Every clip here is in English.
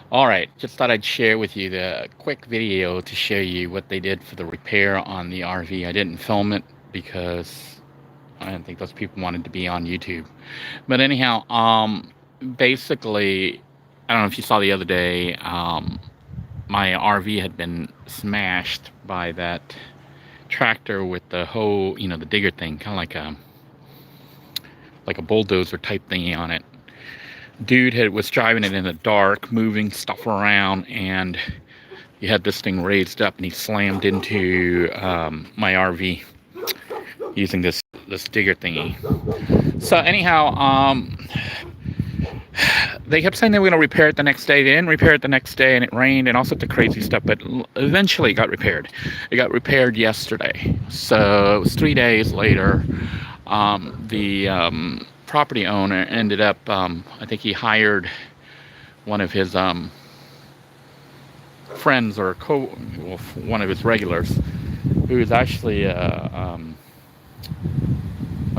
All right, just thought I'd share with you the quick video to show you what they did for the repair on the RV. I didn't film it because I didn't think those people wanted to be on YouTube. But anyhow, basically, I don't know if you saw the other day, my RV had been smashed by that tractor with the hoe, the digger thing, kind of like a bulldozer type thingy on it. Dude was driving it in the dark, moving stuff around, and he had this thing raised up, and he slammed into my RV using this digger thingy. So anyhow, they kept saying they were going to repair it the next day. They didn't repair it the next day, and it rained and all sorts of crazy stuff. But eventually, it got repaired. It got repaired yesterday. So it was 3 days later. The property owner ended up, I think he hired one of his friends or one of his regulars, who is actually a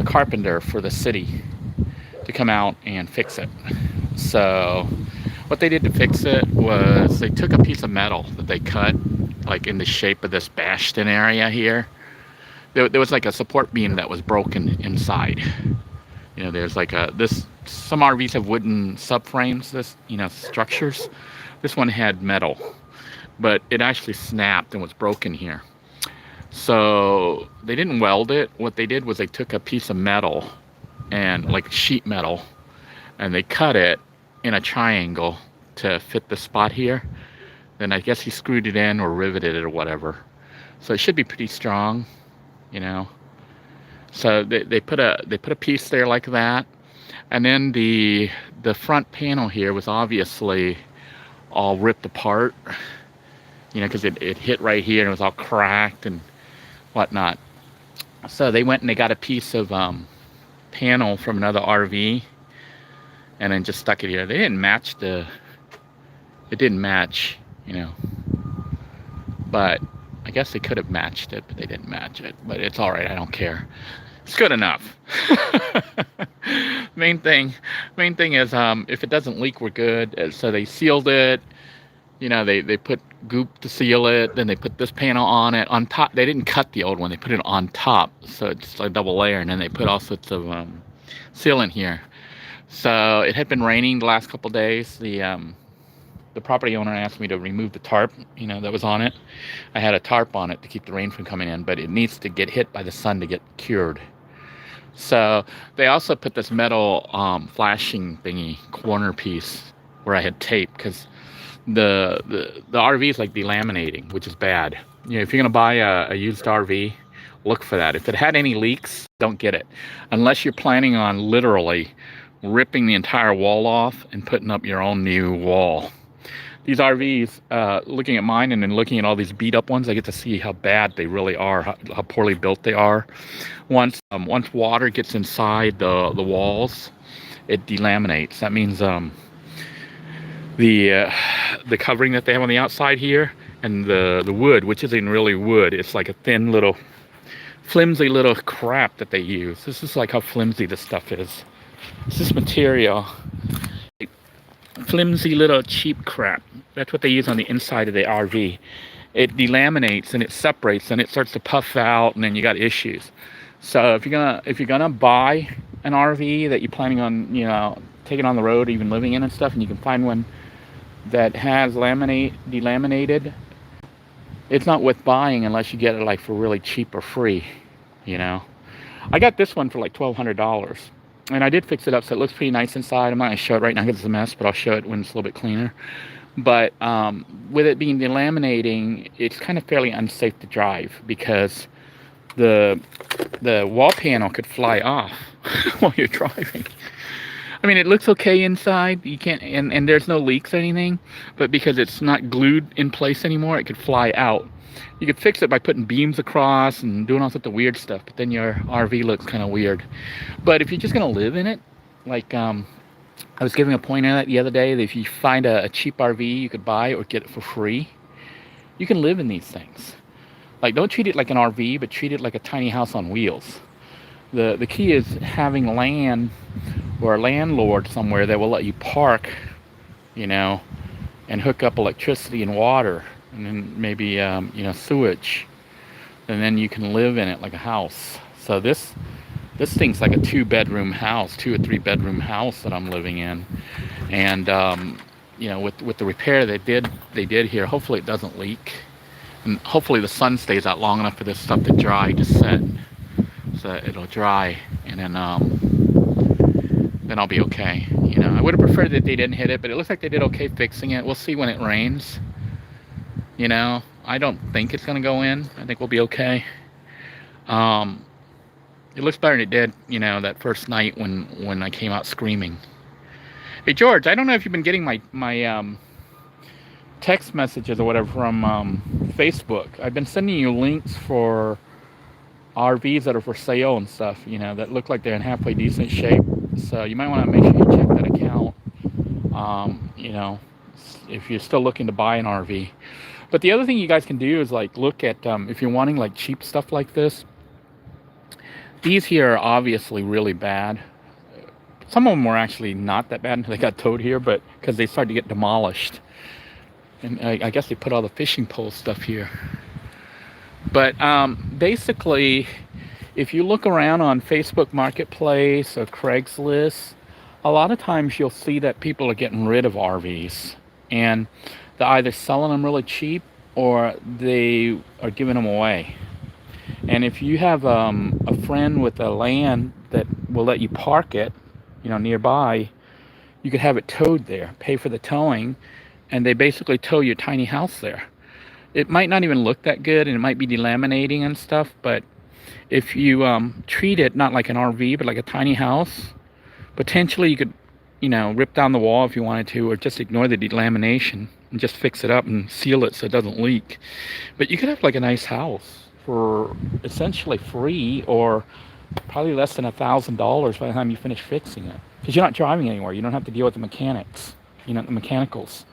carpenter for the city, to come out and fix it. So what they did to fix it was they took a piece of metal that they cut, like in the shape of this bashed in area here. There was like a support beam that was broken inside. There's like some RVs have wooden subframes, structures. This one had metal, but it actually snapped and was broken here. So they didn't weld it. What they did was they took a piece of metal, and like sheet metal, and they cut it in a triangle to fit the spot here. Then I guess he screwed it in or riveted it or whatever. So it should be pretty strong, So they put a piece there like that, and then the front panel here was obviously all ripped apart, because it hit right here and it was all cracked and whatnot. So they went and they got a piece of panel from another RV and then just stuck it here. They didn't match it didn't match, but I guess they could have matched it, but they didn't match it. But it's all right. I don't care. It's good enough. main thing is if it doesn't leak, we're good. So they sealed it. They put goop to seal it. Then they put this panel on it. On top, they didn't cut the old one. They put it on top, so it's like double layer. And then they put all sorts of sealant here. So it had been raining the last couple days. The property owner asked me to remove the tarp, that was on it. I had a tarp on it to keep the rain from coming in, but it needs to get hit by the sun to get cured. So they also put this metal flashing thingy corner piece where I had tape, because the RV is like delaminating, which is bad. If you're gonna buy a used RV, look for that. If it had any leaks, don't get it, unless you're planning on literally ripping the entire wall off and putting up your own new wall. These RVs, looking at mine and then looking at all these beat up ones, I get to see how bad they really are, how poorly built they are. Once water gets inside the walls, it delaminates. That means the covering that they have on the outside here, and the wood, which isn't really wood, it's like a thin little, flimsy little crap that they use. This is like how flimsy this stuff is. It's this material. Flimsy little cheap crap. That's what they use on the inside of the RV. It delaminates and it separates and it starts to puff out, and then you got issues. So if you're gonna buy an RV that you're planning on taking on the road, even living in and stuff, and you can find one that has delaminated, it's not worth buying unless you get it like for really cheap or free. I got this one for like $1,200. And I did fix it up so it looks pretty nice inside. I'm not going to show it right now because it's a mess, but I'll show it when it's a little bit cleaner. But with it being delaminating, it's kind of fairly unsafe to drive, because the wall panel could fly off while you're driving. I mean, it looks okay inside. You can't, and there's no leaks or anything, but because it's not glued in place anymore, it could fly out. You could fix it by putting beams across and doing all sorts of weird stuff, but then your RV looks kind of weird. But if you're just going to live in it, like I was giving a point on that the other day, that if you find a cheap RV you could buy or get it for free, you can live in these things. Like, don't treat it like an RV, but treat it like a tiny house on wheels. The key is having land or a landlord somewhere that will let you park, and hook up electricity and water, and then maybe you know, sewage, and then you can live in it like a house. So this thing's like a 2-bedroom house, 2 or 3 bedroom house that I'm living in. And you know, with the repair they did here, hopefully it doesn't leak, and hopefully the sun stays out long enough for this stuff to dry, to set, so it'll dry, and then I'll be okay. You know, I would have preferred that they didn't hit it, but it looks like they did okay fixing it. We'll see when it rains. You know, I don't think it's gonna go in. I think we'll be okay. It looks better than it did, you know, that first night when I came out screaming. Hey George, I don't know if you've been getting my text messages or whatever from Facebook. I've been sending you links for RVs that are for sale and stuff, you know, that look like they're in halfway decent shape. So you might want to make sure you check that account, you know, if you're still looking to buy an RV. But the other thing you guys can do is like look at, if you're wanting like cheap stuff like this, these here are obviously really bad. Some of them were actually not that bad until they got towed here, but because they started to get demolished. And I guess they put all the fishing pole stuff here. But basically, if you look around on Facebook Marketplace or Craigslist, a lot of times you'll see that people are getting rid of RVs. And they're either selling them really cheap or they are giving them away. And if you have a friend with a land that will let you park it, you know, nearby, you could have it towed there, pay for the towing, and they basically tow your tiny house there. It might not even look that good, and it might be delaminating and stuff, but if you treat it not like an RV, but like a tiny house, potentially you could, you know, rip down the wall if you wanted to, or just ignore the delamination and just fix it up and seal it so it doesn't leak. But you could have like a nice house for essentially free, or probably less than $1,000 by the time you finish fixing it, because you're not driving anywhere. You don't have to deal with the mechanics, you know, the mechanicals.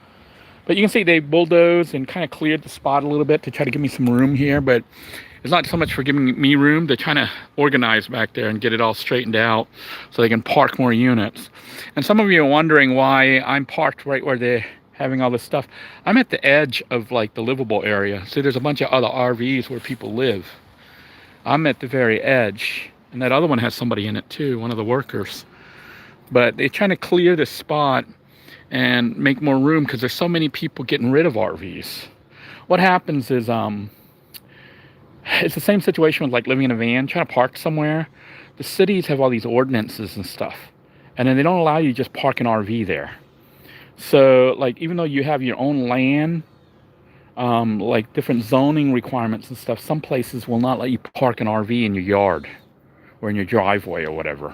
But you can see they bulldozed and kind of cleared the spot a little bit to try to give me some room here, but it's not so much for giving me room. They're trying to organize back there and get it all straightened out so they can park more units. And some of you are wondering why I'm parked right where they're having all this stuff. I'm at the edge of like the livable area. See, there's a bunch of other RVs where people live. I'm at the very edge, and that other one has somebody in it too, one of the workers. But they're trying to clear this spot and make more room because there's so many people getting rid of RVs. What happens is it's the same situation with like living in a van, trying to park somewhere. The cities have all these ordinances and stuff, and then they don't allow you to just park an RV there. So like, even though you have your own land, like different zoning requirements and stuff, some places will not let you park an RV in your yard or in your driveway or whatever.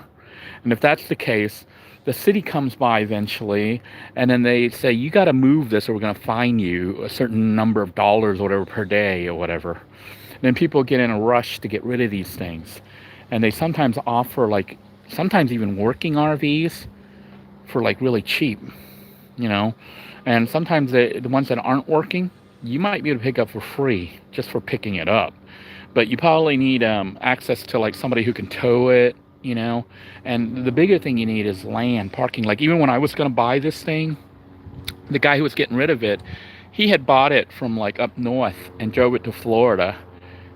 And if that's the case, the city comes by eventually, and then they say, you got to move this or we're going to fine you a certain number of dollars or whatever per day or whatever. And then people get in a rush to get rid of these things. And they sometimes offer like, sometimes even working RVs for like really cheap, you know. And sometimes the ones that aren't working, you might be able to pick up for free just for picking it up. But you probably need access to like somebody who can tow it, you know. And the bigger thing you need is land, parking. Like even when I was going to buy this thing, the guy who was getting rid of it, he had bought it from like up north and drove it to Florida,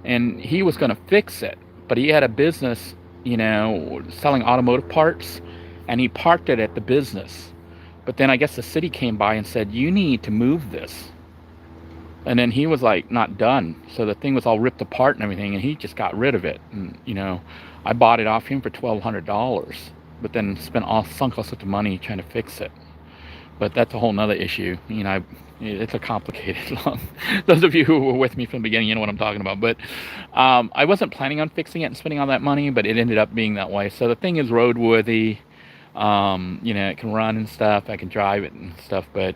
and he was going to fix it, but he had a business, you know, selling automotive parts, and he parked it at the business. But then I guess the city came by and said, you need to move this. And then he was like not done, so the thing was all ripped apart and everything, and he just got rid of it. And you know, I bought it off him for $1,200, but then sunk all sorts of money trying to fix it. But that's a whole nother issue. You know, it's a complicated long. Those of you who were with me from the beginning, you know what I'm talking about. But I wasn't planning on fixing it and spending all that money, but it ended up being that way. So the thing is roadworthy. You know, it can run and stuff. I can drive it and stuff. But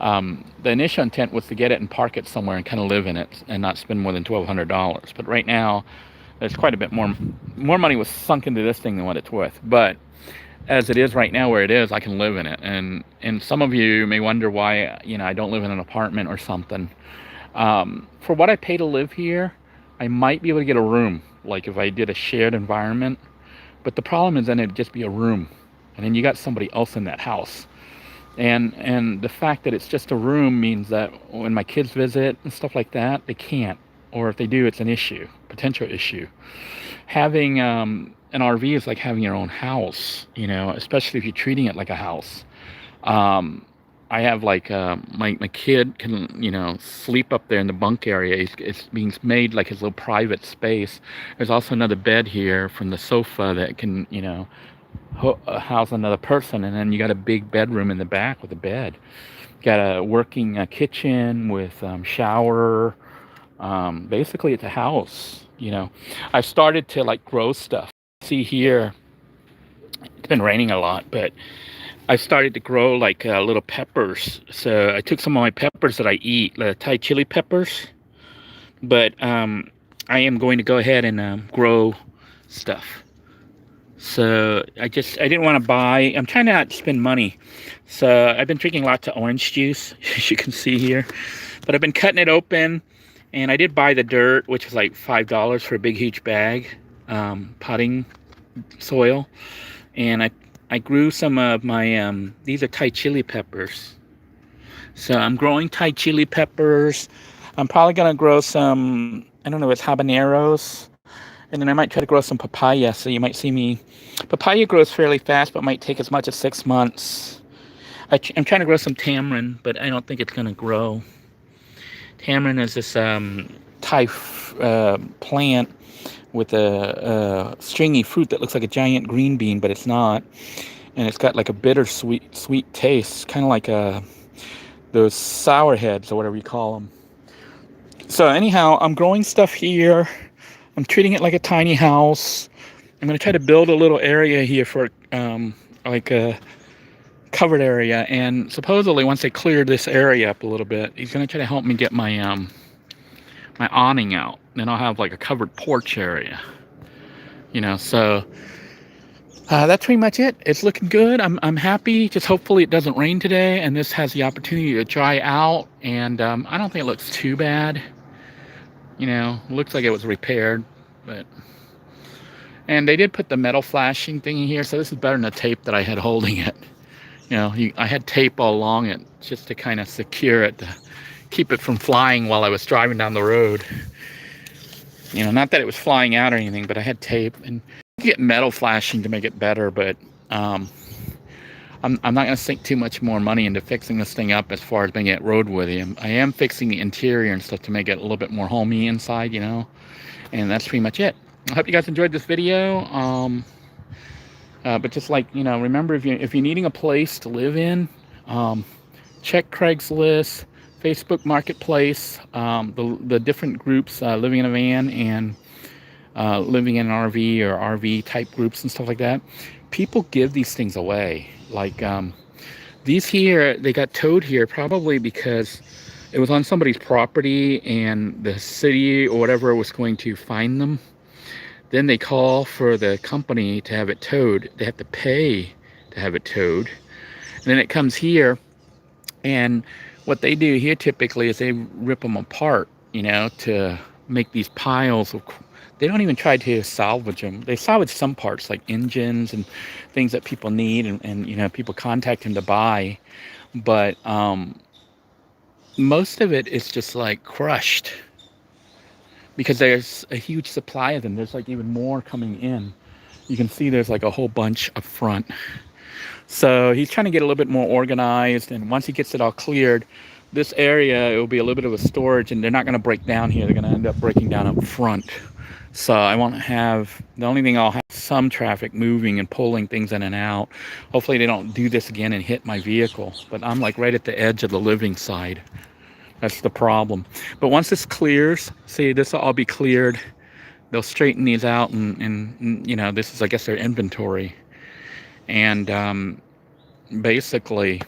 the initial intent was to get it and park it somewhere and kind of live in it and not spend more than $1,200. But right now, there's quite a bit more money was sunk into this thing than what it's worth. But as it is right now where it is, I can live in it. And some of you may wonder why, you know, I don't live in an apartment or something. For what I pay to live here, I might be able to get a room, like if I did a shared environment. But the problem is then it'd just be a room, and then you got somebody else in that house. And the fact that it's just a room means that when my kids visit and stuff like that, they can't, or if they do, it's an issue, potential issue. Having an RV is like having your own house, you know, especially if you're treating it like a house. um, I have like my kid can, you know, sleep up there in the bunk area. It's being made like his little private space. There's also another bed here from the sofa that can, you know, house another person, and then you got a big bedroom in the back with a bed. Got a working kitchen with shower. Basically, it's a house. You know, I've started to like grow stuff. See here, it's been raining a lot, but I started to grow like little peppers. So I took some of my peppers that I eat, Thai chili peppers, but I am going to go ahead and grow stuff. So I didn't want to buy. I'm trying to not spend money. So I've been drinking lots of orange juice, as you can see here. But I've been cutting it open, and I did buy the dirt, which was like $5 for a big huge bag, potting soil, and I grew some of my these are Thai chili peppers. So I'm growing Thai chili peppers. I'm probably gonna grow some, I don't know, it's habaneros. And then I might try to grow some papaya. So you might see me. Papaya grows fairly fast, but might take as much as 6 months. I'm trying to grow some tamarind, but I don't think it's going to grow. Tamarind is this Thai plant with a stringy fruit that looks like a giant green bean, but it's not. And it's got like a bittersweet, sweet taste, kind of like those sour heads or whatever you call them. So anyhow, I'm growing stuff here. I'm treating it like a tiny house. I'm going to try to build a little area here for like a covered area. And supposedly once they clear this area up a little bit, he's going to try to help me get my my awning out. Then I'll have like a covered porch area. You know, so that's pretty much it. It's looking good. I'm happy. Just hopefully it doesn't rain today, and this has the opportunity to dry out. And I don't think it looks too bad. You know, looks like it was repaired, but, and they did put the metal flashing thing in here, so this is better than the tape that I had holding it. You know, I had tape all along it just to kind of secure it, to keep it from flying while I was driving down the road. You know, not that it was flying out or anything, but I had tape, and you get metal flashing to make it better, but I'm not going to sink too much more money into fixing this thing up as far as making it roadworthy. I am fixing the interior and stuff to make it a little bit more homey inside, you know. And that's pretty much it. I hope you guys enjoyed this video. But just like, you know, remember, if you're needing a place to live in, check Craigslist, Facebook Marketplace, the different groups, living in a van and living in an RV or RV type groups and stuff like that. People give these things away. Like these here, they got towed here probably because it was on somebody's property and the city or whatever was going to fine them. Then they call for the company to have it towed. They have to pay to have it towed. And then it comes here, and what they do here typically is they rip them apart, you know, to make these piles of. They don't even try to salvage them. They salvage some parts like engines and things that people need, and you know, people contact them to buy. But most of it is just like crushed because there's a huge supply of them. There's like even more coming in. You can see there's like a whole bunch up front. So he's trying to get a little bit more organized, and once he gets it all cleared, this area, it will be a little bit of a storage, and they're not going to break down here. They're going to end up breaking down up front. So I want to have, the only thing I'll have some traffic moving and pulling things in and out. Hopefully they don't do this again and hit my vehicle. But I'm like right at the edge of the living side. That's the problem. But once this clears, see, this will all be cleared. They'll straighten these out, and you know, this is, I guess, their inventory. And basically,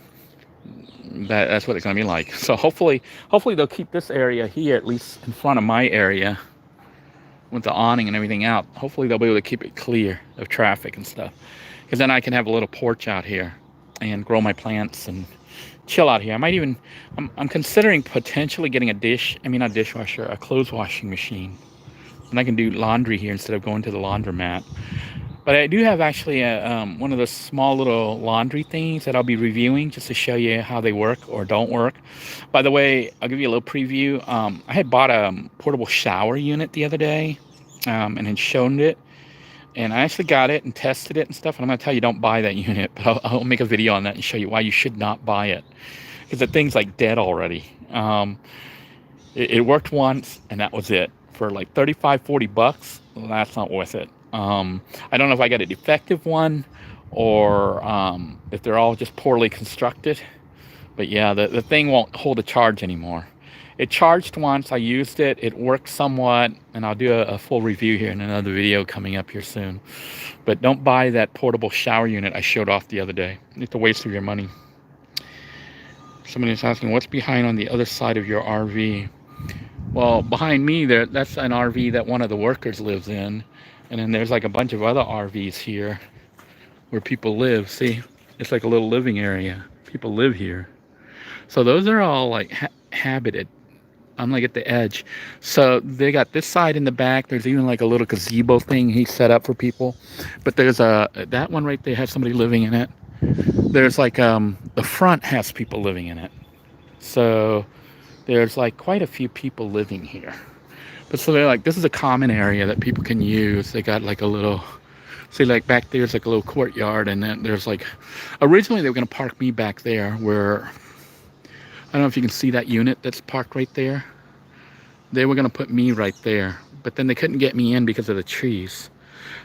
that's what it's going to be like. So hopefully they'll keep this area here, at least in front of my area, with the awning and everything out. Hopefully they'll be able to keep it clear of traffic and stuff, because then I can have a little porch out here and grow my plants and chill out here. I might even, I'm considering potentially getting a clothes washing machine, and I can do laundry here instead of going to the laundromat. But I do have actually one of those small little laundry things that I'll be reviewing just to show you how they work or don't work. By the way, I'll give you a little preview. I had bought a portable shower unit the other day and had shown it. And I actually got it and tested it and stuff. And I'm going to tell you, don't buy that unit. But I'll make a video on that and show you why you should not buy it. Because the thing's like dead already. It worked once and that was it. For like 35, 40 bucks, well, that's not worth it. I don't know if I got a defective one or if they're all just poorly constructed. But yeah, the thing won't hold a charge anymore. It charged once, I used it, it worked somewhat, and I'll do a full review here in another video coming up here soon. But don't buy that portable shower unit I showed off the other day. It's a waste of your money. Somebody's asking, what's behind on the other side of your RV? Well, behind me, that's an RV that one of the workers lives in. And then there's like a bunch of other RVs here where people live. See, it's like a little living area. People live here. So those are all like habited. I'm like at the edge. So they got this side in the back. There's even like a little gazebo thing he set up for people. But there's that one right there has somebody living in it. There's like the front has people living in it. So there's like quite a few people living here. But so they're like, this is a common area that people can use. They got like a little, see, like back there's like a little courtyard, and then there's like, originally they were going to park me back there where, I don't know if you can see that unit that's parked right there. They were going to put me right there, but then they couldn't get me in because of the trees.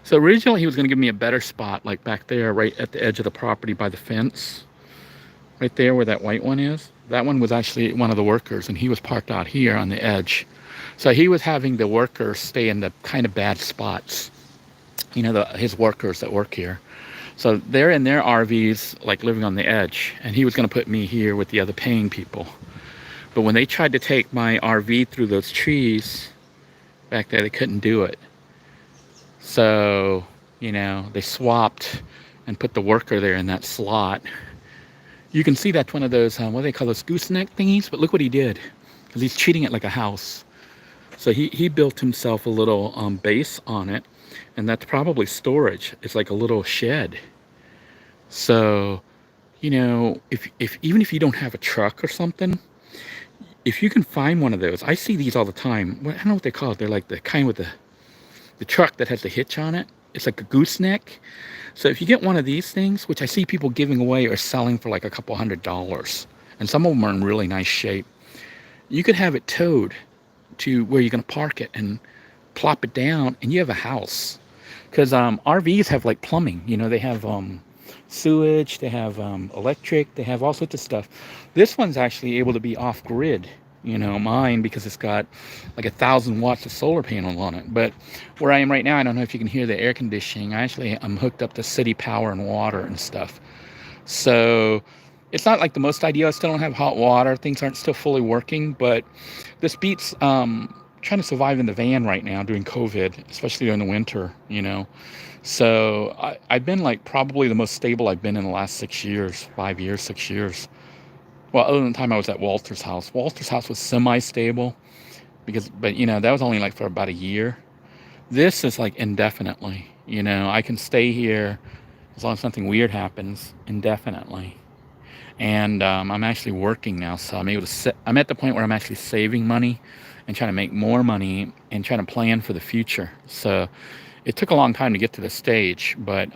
So originally he was going to give me a better spot, like back there, right at the edge of the property by the fence. Right there where that white one is. That one was actually one of the workers, and he was parked out here on the edge. So he was having the workers stay in the kind of bad spots. You know, his workers that work here. So they're in their RVs, like living on the edge. And he was going to put me here with the other paying people. But when they tried to take my RV through those trees back there, they couldn't do it. So, you know, they swapped and put the worker there in that slot. You can see that's one of those, what do they call those, gooseneck thingies? But look what he did, because he's treating it like a house. So he built himself a little base on it, and that's probably storage. It's like a little shed. So, you know, even if you don't have a truck or something, if you can find one of those, I see these all the time. I don't know what they call it. They're like the kind with the truck that has the hitch on it. It's like a gooseneck. So if you get one of these things, which I see people giving away or selling for like a couple $100s, and some of them are in really nice shape, you could have it towed to where you're going to park it and plop it down, and you have a house. Because RVs have like plumbing, you know, they have sewage, they have electric, they have all sorts of stuff. This one's actually able to be off grid, you know, mine, because it's got like 1,000 watts of solar panel on it. But where I am right now, I don't know if you can hear the air conditioning. I'm hooked up to city power and water and stuff. So it's not like the most ideal. I still don't have hot water. Things aren't still fully working, but this beats trying to survive in the van right now during COVID, especially during the winter, you know. So I've been like probably the most stable I've been in the last 6 years, 5 years, 6 years. Well, other than the time I was at Walter's house. Walter's house was semi-stable, but you know, that was only like for about a year. This is like indefinitely, you know. I can stay here as long as something weird happens indefinitely. And I'm actually working now, so I'm able to I'm at the point where I'm actually saving money and trying to make more money and trying to plan for the future. So it took a long time to get to this stage, but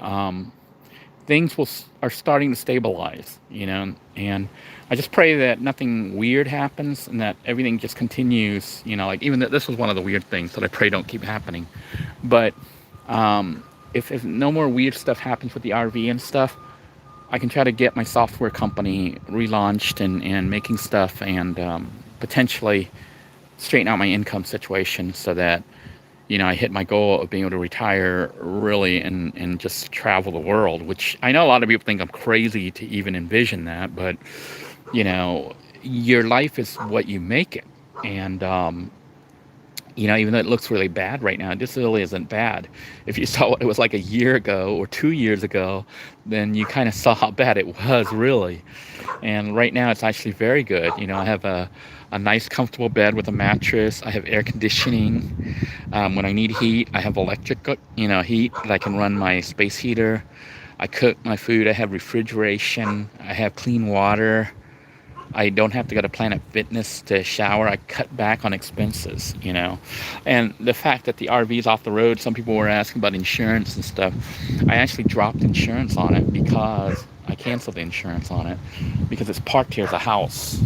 things are starting to stabilize, you know. And I just pray that nothing weird happens and that everything just continues, you know. Like even this was one of the weird things that I pray don't keep happening. But if no more weird stuff happens with the RV and stuff, I can try to get my software company relaunched and making stuff, and potentially straighten out my income situation so that, you know, I hit my goal of being able to retire really and just travel the world, which I know a lot of people think I'm crazy to even envision that, but, you know, your life is what you make it. And Even though it looks really bad right now, it just really isn't bad. If you saw what it was like a year ago or 2 years ago, then you kind of saw how bad it was, really. And right now, it's actually very good. I have a nice, comfortable bed with a mattress. I have air conditioning. When I need heat, I have electric, heat that I can run my space heater. I cook my food. I have refrigeration. I have clean water. I don't have to go to Planet Fitness to shower. I cut back on expenses, And the fact that the RV is off the road, some people were asking about insurance and stuff. I actually dropped insurance on it because I canceled the insurance on it because it's parked here as a house.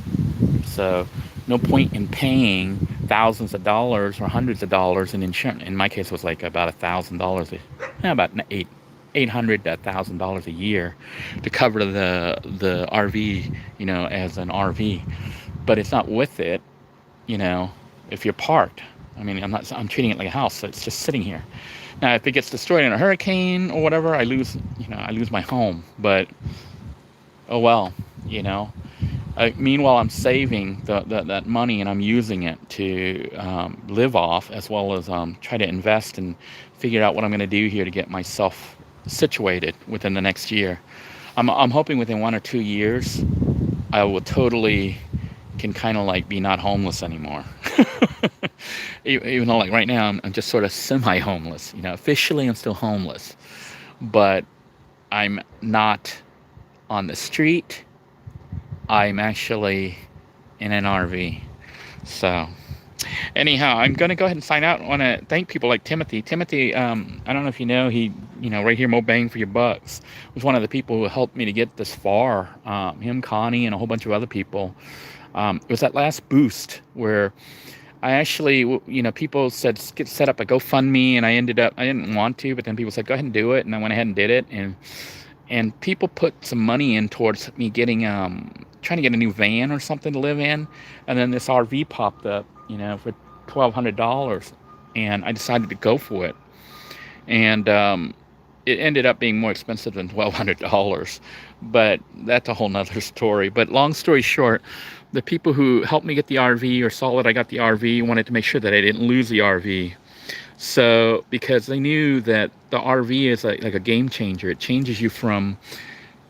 So no point in paying thousands of dollars or hundreds of dollars in insurance. In my case, it was like about $1,000, about $800 to $1,000 a year to cover the RV, as an RV. But it's not with it, if you're parked. I'm treating it like a house, so it's just sitting here. Now, if it gets destroyed in a hurricane or whatever, I lose my home. But oh well, meanwhile, I'm saving that money and I'm using it to live off, as well as try to invest and figure out what I'm going to do here to get myself situated within the next year. I'm hoping within 1 or 2 years I will totally can kind of like be not homeless anymore. Even though like right now I'm just sort of semi-homeless. Officially I'm still homeless, but I'm not on the street. I'm actually in an RV. So anyhow, I'm going to go ahead and sign out. I want to thank people like Timothy. Timothy, I don't know if you know, he, right here, MoBang for your bucks, was one of the people who helped me to get this far. Him, Connie, and a whole bunch of other people. It was that last boost where I actually, people said, set up a GoFundMe, and I didn't want to, but then people said, go ahead and do it. And I went ahead and did it. And people put some money in towards me getting, trying to get a new van or something to live in. And then this RV popped up, for $1,200, and I decided to go for it. And it ended up being more expensive than $1,200, but that's a whole nother story. But long story short, the people who helped me get the RV or saw that I got the RV wanted to make sure that I didn't lose the RV. So because they knew that the RV is like a game changer. It changes you from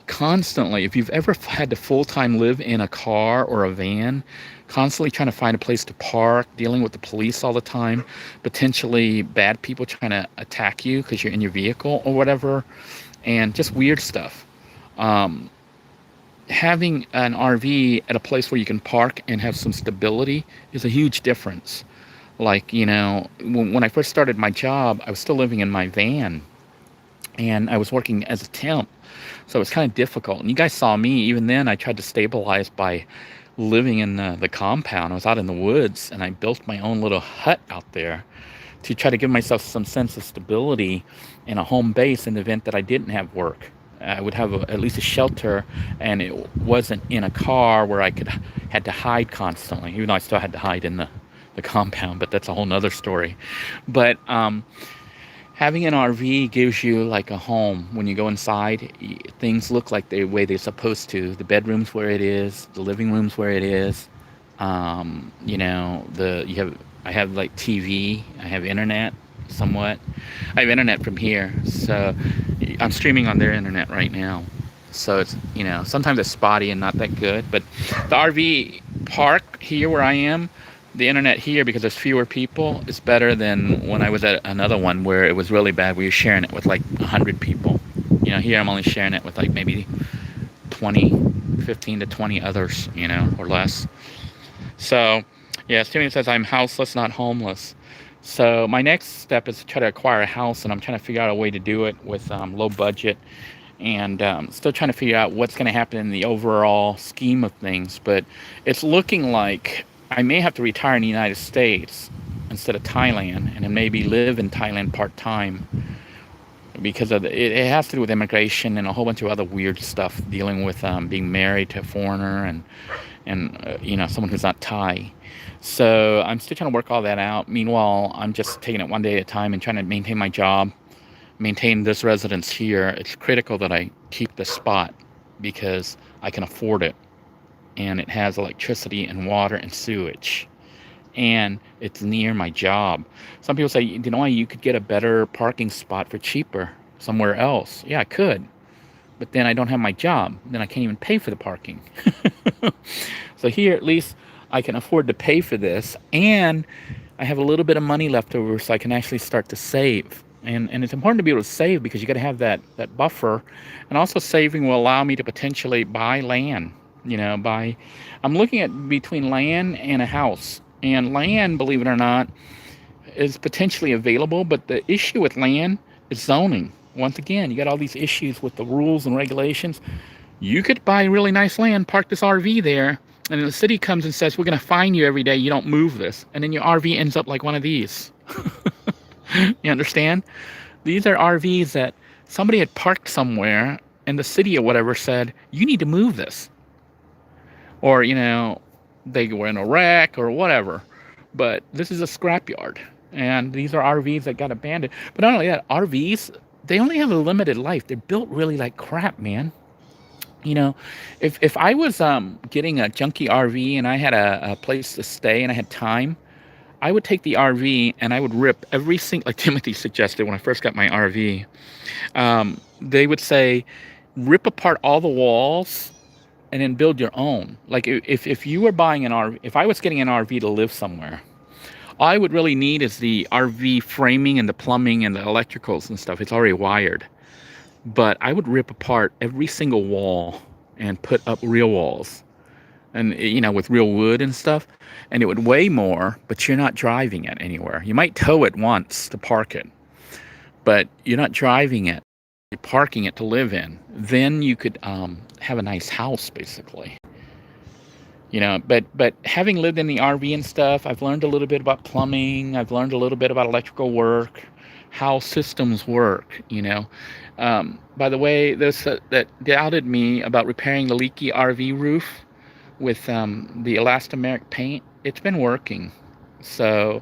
constantly, if you've ever had to full-time live in a car or a van, constantly trying to find a place to park, dealing with the police all the time, potentially bad people trying to attack you because you're in your vehicle or whatever, and just weird stuff. Having an RV at a place where you can park and have some stability is a huge difference. Like, when I first started my job, I was still living in my van, and I was working as a temp. So it was kind of difficult. And you guys saw me. Even then, I tried to stabilize by living in the compound. I was out in the woods, and I built my own little hut out there to try to give myself some sense of stability and a home base in the event that I didn't have work. I would have at least a shelter, and it wasn't in a car where I had to hide constantly, even though I still had to hide in the compound, but that's a whole nother story. But having an RV gives you like a home. When you go inside, things look like the way they're supposed to. The bedroom's where it is, the living room's where it is. I have like TV, I have internet somewhat. I have internet from here, so I'm streaming on their internet right now. So it's, sometimes it's spotty and not that good, but the RV park here where I am, the internet here, because there's fewer people, is better than when I was at another one where it was really bad. We were sharing it with like 100 people. Here I'm only sharing it with like maybe 15 to 20 others, or less. So, yeah, Steven says I'm houseless, not homeless. So my next step is to try to acquire a house, and I'm trying to figure out a way to do it with low budget, and still trying to figure out what's going to happen in the overall scheme of things. But it's looking like I may have to retire in the United States instead of Thailand, and then maybe live in Thailand part-time, because of it has to do with immigration and a whole bunch of other weird stuff dealing with being married to a foreigner and someone who's not Thai. So I'm still trying to work all that out. Meanwhile, I'm just taking it one day at a time and trying to maintain my job, maintain this residence here. It's critical that I keep this spot because I can afford it, and it has electricity and water and sewage. and it's near my job. Some people say, you know, you could get a better parking spot for cheaper somewhere else. Yeah, I could, but then I don't have my job. Then I can't even pay for the parking. So here, at least I can afford to pay for this, and I have a little bit of money left over, so I can actually start to save. And it's important to be able to save, because you got to have that buffer. And also, saving will allow me to potentially buy land. You know, I'm looking at between land and a house. And land, believe it or not, is potentially available, but the issue with land is zoning. Once again, you got all these issues with the rules and regulations. You could buy really nice land, park this RV there, and then the city comes and says, we're going to fine you every day you don't move this. And then your RV ends up like one of these. You understand? These are RVs that somebody had parked somewhere, and the city or whatever said, you need to move this. Or, you know, they were in a wreck or whatever. But this is a scrapyard. And these are RVs that got abandoned. But not only that, RVs, they only have a limited life. They're built really like crap, man. You know, if I was getting a junky RV and I had a place to stay and I had time, I would take the RV and I would rip every single, like Timothy suggested when I first got my RV, they would say, rip apart all the walls and then build your own. Like if you were buying an RV, if I was getting an RV to live somewhere, all I would really need is the RV framing and the plumbing and the electricals and stuff. It's already wired. But I would rip apart every single wall and put up real walls. And, you know, with real wood and stuff. And it would weigh more, but you're not driving it anywhere. You might tow it once to park it, but you're not driving it. You're parking it to live in. Then you could have a nice house, basically. You know, but having lived in the RV and stuff, I've learned a little bit about plumbing. I've learned a little bit about electrical work, how systems work, you know. By the way, those that doubted me about repairing the leaky RV roof with the elastomeric paint, it's been working. So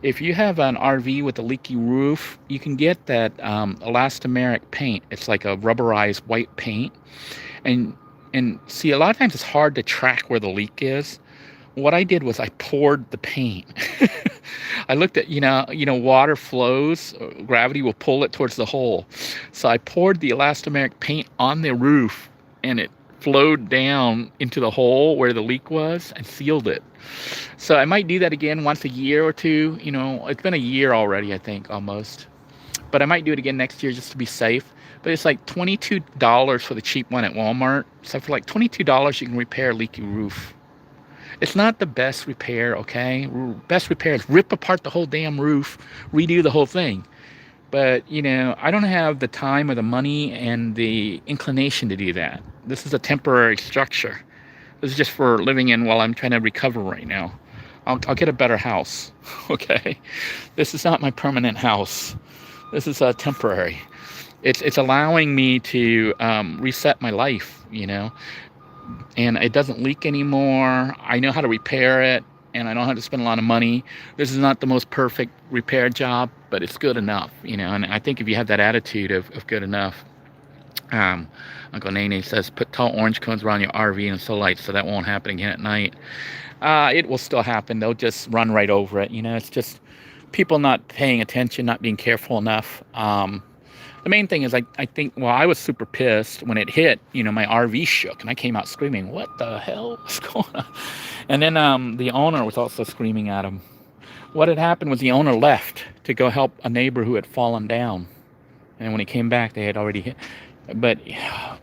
if you have an RV with a leaky roof, you can get that elastomeric paint. It's like a rubberized white paint. And see, a lot of times it's hard to track where the leak is. What I did was I poured the paint. I looked at, you know, water flows, gravity will pull it towards the hole. So I poured the elastomeric paint on the roof, and it flowed down into the hole where the leak was and sealed it. So I might do that again once a year or two. You know, it's been a year already, I think, almost. But I might do it again next year just to be safe. But it's like $22 for the cheap one at Walmart. So for like $22, you can repair a leaky roof. It's not the best repair, okay? Best repair is rip apart the whole damn roof, redo the whole thing. But, you know, I don't have the time or the money and the inclination to do that. This is a temporary structure. This is just for living in while I'm trying to recover right now. I'll get a better house, okay? This is not my permanent house. This is temporary. It's allowing me to reset my life, you know? And it doesn't leak anymore. I know how to repair it, and I don't have to spend a lot of money. This is not the most perfect repair job, but it's good enough, you know. And I think if you have that attitude of good enough, Uncle Nene says, put tall orange cones around your RV and so lights so that won't happen again at night. It will still happen. They'll just run right over it. You know, it's just people not paying attention, not being careful enough. The main thing is I think, well, I was super pissed when it hit, you know, my RV shook and I came out screaming, what the hell is going on? And then the owner was also screaming at him. What had happened was the owner left to go help a neighbor who had fallen down. And when he came back, they had already hit. But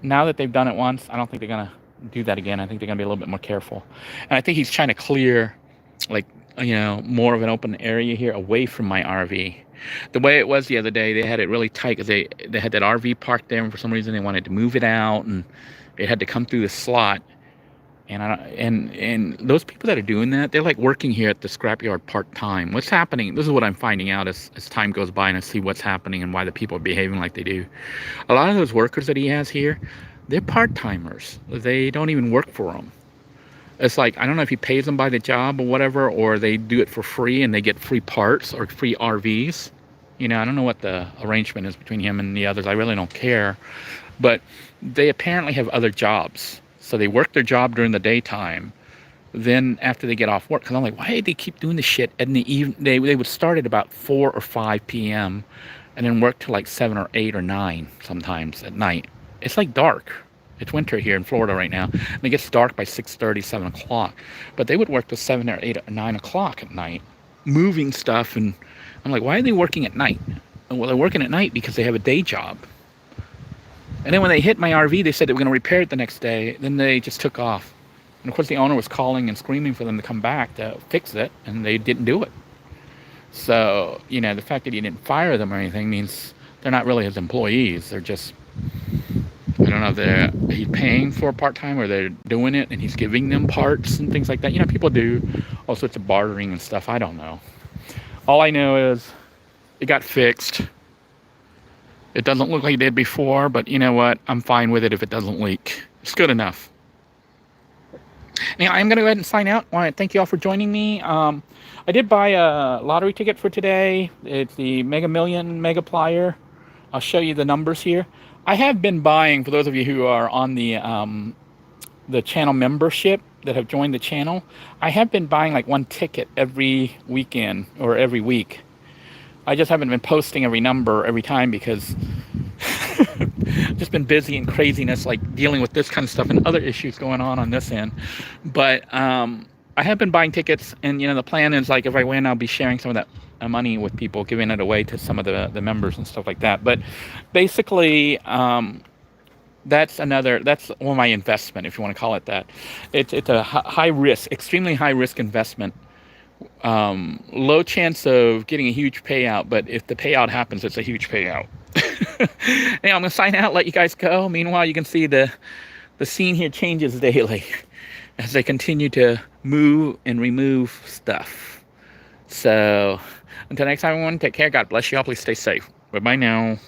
now that they've done it once, I don't think they're going to do that again. I think they're going to be a little bit more careful. And I think he's trying to clear, like, you know, more of an open area here away from my RV. The way it was the other day, they had it really tight because they had that RV parked there, and for some reason they wanted to move it out, and it had to come through the slot. And those people that are doing that, they're like working here at the scrapyard part-time. What's happening? This is what I'm finding out as time goes by and I see what's happening and why the people are behaving like they do. A lot of those workers that he has here, they're part-timers. They don't even work for him. It's like, I don't know if he pays them by the job or whatever, or they do it for free and they get free parts or free RVs. You know, I don't know what the arrangement is between him and the others. I really don't care. But they apparently have other jobs. So they work their job during the daytime, then after they get off work, because I'm like, why did they keep doing this shit in the evening? They would start at about 4 or 5 p.m. and then work till like 7 or 8 or 9 sometimes at night. It's like dark. It's winter here in Florida right now, and it gets dark by 6:30, 7 o'clock. But they would work till 7 or 8 or 9 o'clock at night, moving stuff. And I'm like, why are they working at night? Well, they're working at night because they have a day job. And then when they hit my RV, they said they were going to repair it the next day. Then they just took off. And of course, the owner was calling and screaming for them to come back to fix it, and they didn't do it. So, you know, the fact that he didn't fire them or anything means they're not really his employees. They're just, I don't know if he's paying for part-time or they're doing it and he's giving them parts and things like that. You know, people do all sorts of bartering and stuff. I don't know. All I know is it got fixed. It doesn't look like it did before, but you know what? I'm fine with it if it doesn't leak. It's good enough. Now, I'm going to go ahead and sign out. I want to thank you all for joining me. I did buy a lottery ticket for today. It's the Mega Million Mega Plier. I'll show you the numbers here. I have been buying, for those of you who are on the channel membership that have joined the channel, I have been buying like one ticket every weekend or every week. I just haven't been posting every number every time because I've just been busy and craziness, like dealing with this kind of stuff and other issues going on this end. But I have been buying tickets, and you know, the plan is like if I win, I'll be sharing some of that money with people, giving it away to some of the members and stuff like that. But basically, that's one of my investment, if you want to call it that. It's a high risk, extremely high risk investment. Low chance of getting a huge payout, but if the payout happens, it's a huge payout. Now I'm gonna sign out, let you guys go. Meanwhile, you can see the scene here changes daily as they continue to move and remove stuff. So until next time, everyone, take care. God bless you all. Please stay safe. Bye bye now.